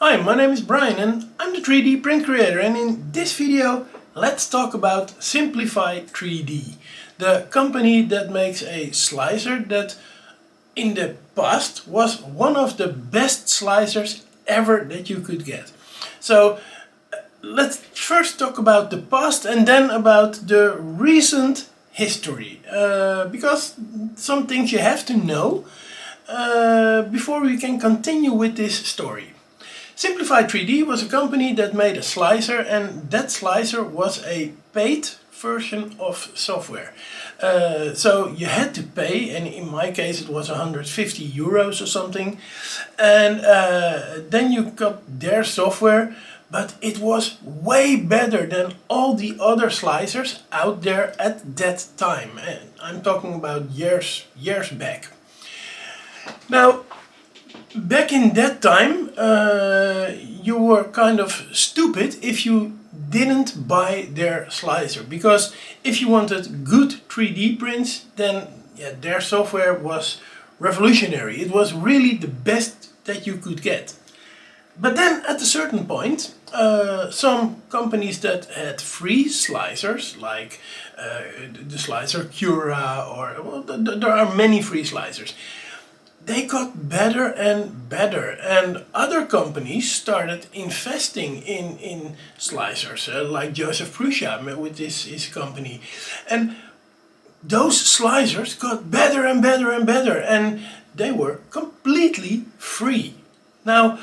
Hi, my name is Brian and I'm the 3D print creator, and in this video let's talk about Simplify3D, the company that makes a slicer that in the past was one of the best slicers ever that you could get. So let's first talk about the past and then about the recent history, because some things you have to know before we can continue with this story. Simplify3D was a company that made a slicer, and that slicer was a paid version of software. So you had to pay, and in my case it was 150 euros or something, and then you got their software, but it was way better than all the other slicers out there at that time. And I'm talking about years back. Now, back in that time, you were kind of stupid if you didn't buy their slicer, because if you wanted good 3D prints, then their software was revolutionary. It was really the best that you could get. But then at a certain point, some companies that had free slicers, like the slicer Cura, or well, there are many free slicers, they got better and better, and other companies started investing in slicers, like Joseph Prusa with his company, and those slicers got better and better and better, and they were completely free. Now,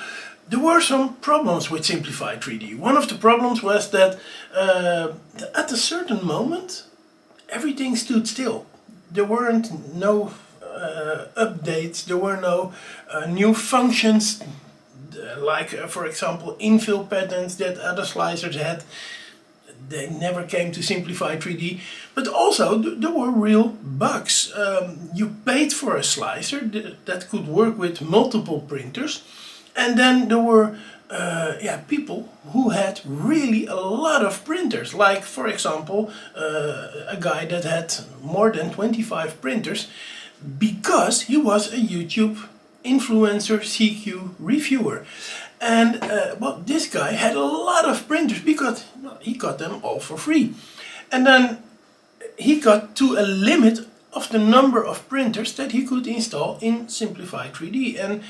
there were some problems with Simplify3D. One of the problems was that at a certain moment everything stood still. There weren't no updates, there were no new functions, like for example infill patterns that other slicers had. They never came to Simplify3D, but also there were real bugs. You paid for a slicer that could work with multiple printers, and then there were people who had really a lot of printers, like for example a guy that had more than 25 printers, because he was a YouTube influencer CQ reviewer. And well, this guy had a lot of printers because he got them all for free. And then he got to a limit of the number of printers that he could install in Simplify3D, and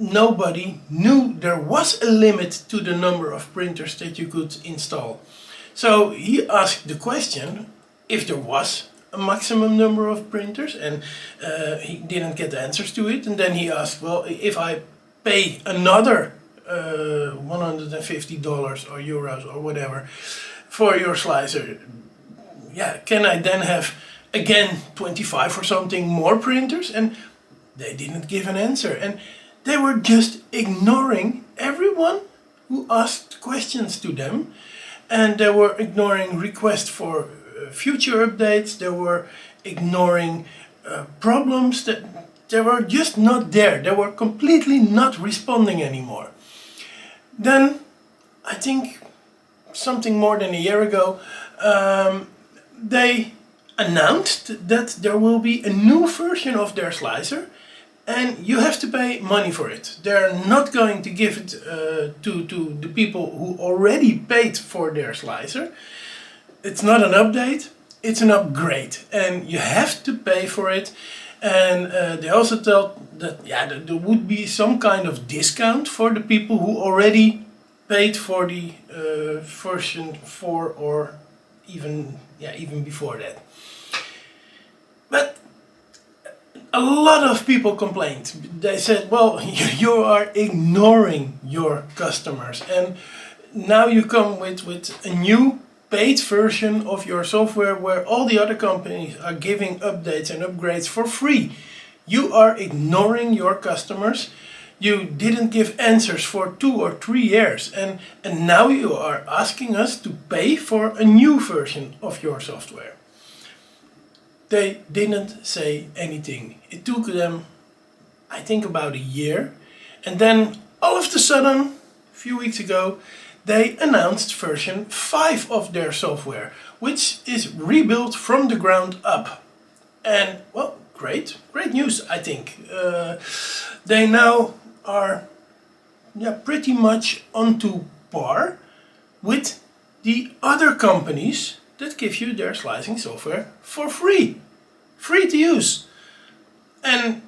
nobody knew there was a limit to the number of printers that you could install. So he asked the question if there was a maximum number of printers, and he didn't get answers to it. And then he asked, well, if I pay another $150 or euros or whatever for your slicer, can I then have again 25 or something more printers? And they didn't give an answer, and they were just ignoring everyone who asked questions to them, and they were ignoring requests for future updates. They were ignoring problems that they were just not there. They were completely not responding anymore. Then, I think something more than a year ago, they announced that there will be a new version of their slicer, and you have to pay money for it. They're not going to give it to the people who already paid for their slicer. It's not an update, it's an upgrade, and you have to pay for it. And they also told that there would be some kind of discount for the people who already paid for the version 4, or even before that. But a lot of people complained. They said, well, you are ignoring your customers, and now you come with a new paid version of your software where all the other companies are giving updates and upgrades for free. You are ignoring your customers. You didn't give answers for 2 or 3 years, and now you are asking us to pay for a new version of your software. They didn't say anything. It took them, I think, about a year, and then all of a sudden, a few weeks ago, they announced version 5 of their software, which is rebuilt from the ground up. And well, great news, I think. They now are pretty much onto par with the other companies that give you their slicing software for free. Free to use. And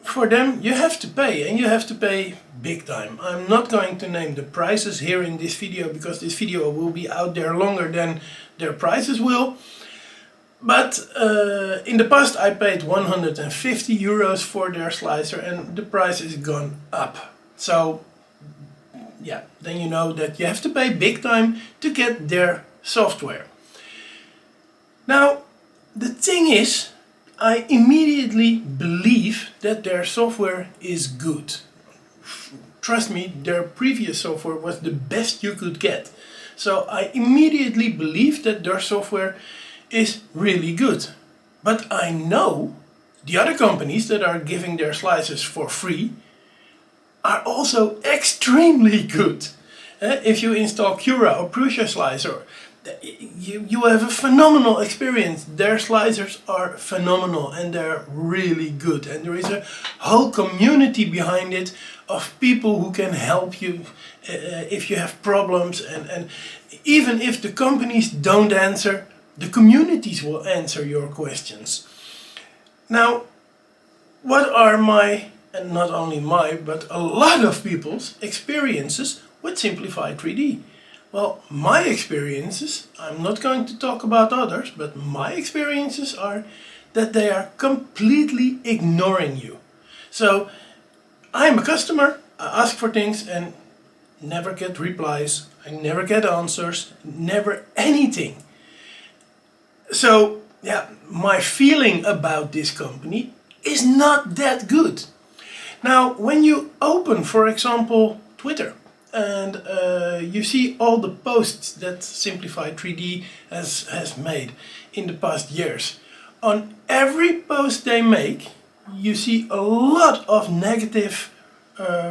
for them you have to pay, and you have to pay big time. I'm not going to name the prices here in this video because this video will be out there longer than their prices will. But in the past I paid 150 euros for their slicer and the price is gone up. So yeah, then you know that you have to pay big time to get their software. Now the thing is, I immediately believe that their software is good. Trust me, their previous software was the best you could get. So I immediately believe that their software is really good. But I know the other companies that are giving their slicers for free are also extremely good. If you install Cura or Prusaslicer, you have a phenomenal experience. Their slicers are phenomenal and they're really good, and there is a whole community behind it of people who can help you if you have problems, and even if the companies don't answer, the communities will answer your questions. Now, what are my, and not only my, but a lot of people's experiences with Simplify3D? Well, my experiences, I'm not going to talk about others, but my experiences are that they are completely ignoring you. So, I'm a customer, I ask for things and never get replies, I never get answers, never anything. So, yeah, my feeling about this company is not that good. Now, when you open, for example, Twitter, and you see all the posts that Simplify3D has made in the past years. On every post they make, you see a lot of negative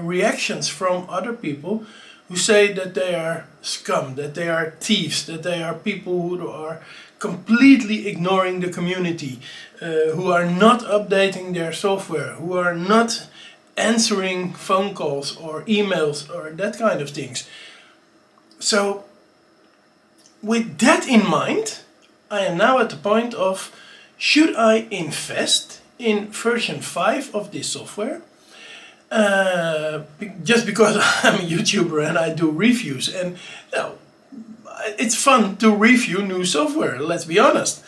reactions from other people who say that they are scum, that they are thieves, that they are people who are completely ignoring the community, who are not updating their software, who are not answering phone calls or emails or that kind of things. So with that in mind, I am now at the point of, should I invest in version 5 of this software? Just because I'm a YouTuber and I do reviews, and you know, it's fun to review new software, let's be honest.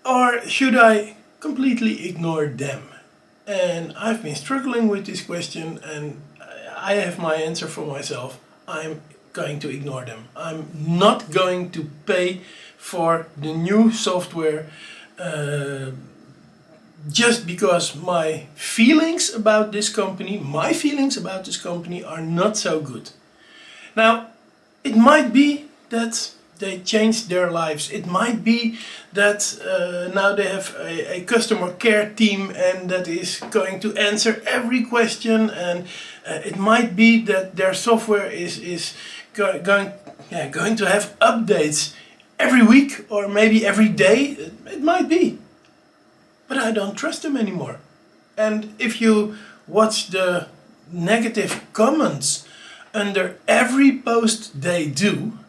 Or should I completely ignore them? And I've been struggling with this question, and I have my answer for myself. I'm going to ignore them. I'm not going to pay for the new software just because my feelings about this company are not so good. Now, it might be that they changed their lives. It might be that now they have a customer care team and that is going to answer every question, and it might be that their software is going to have updates every week or maybe every day. It might be. But I don't trust them anymore. And if you watch the negative comments under every post they do,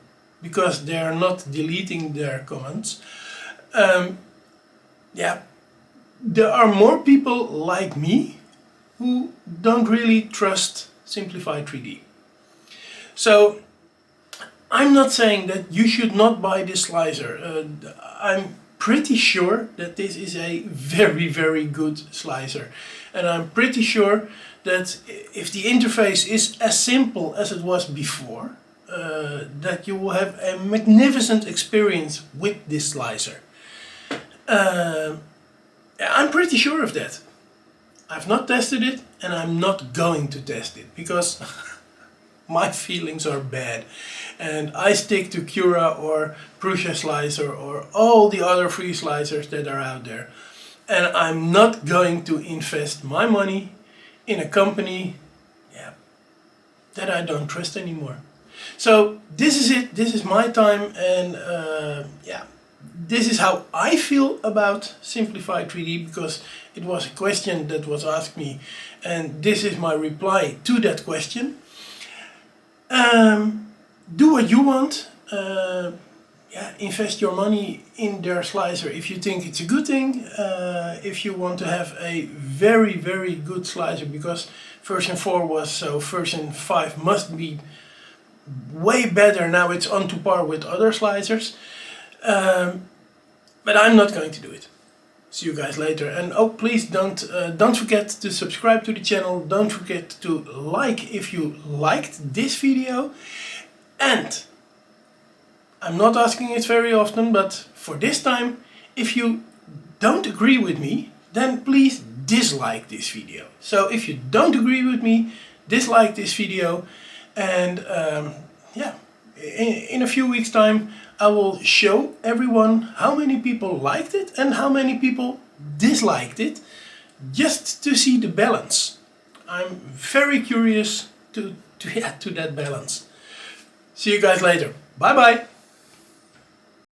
because they are not deleting their comments, yeah, there are more people like me who don't really trust Simplify3D. So I'm not saying that you should not buy this slicer. I'm pretty sure that this is a very, very good slicer, and I'm pretty sure that if the interface is as simple as it was before, that you will have a magnificent experience with this slicer. I'm pretty sure of that. I've not tested it, and I'm not going to test it because my feelings are bad, and I stick to Cura or Prusaslicer or all the other free slicers that are out there, and I'm not going to invest my money in a company that I don't trust anymore. So this is it, this is my time, and this is how I feel about Simplify3D, because it was a question that was asked me, and this is my reply to that question. Do what you want. Yeah, invest your money in their slicer if you think it's a good thing. If you want to have a very, very good slicer, because version 4 was, so version 5 must be way better. Now it's on to par with other slicers. But I'm not going to do it. See you guys later. And oh, please don't forget to subscribe to the channel. Don't forget to like if you liked this video. And I'm not asking it very often, but for this time, if you don't agree with me, then please dislike this video. So if you don't agree with me, dislike this video. And yeah, in a few weeks time, I will show everyone how many people liked it and how many people disliked it, just to see the balance. I'm very curious to that balance. See you guys later. Bye bye.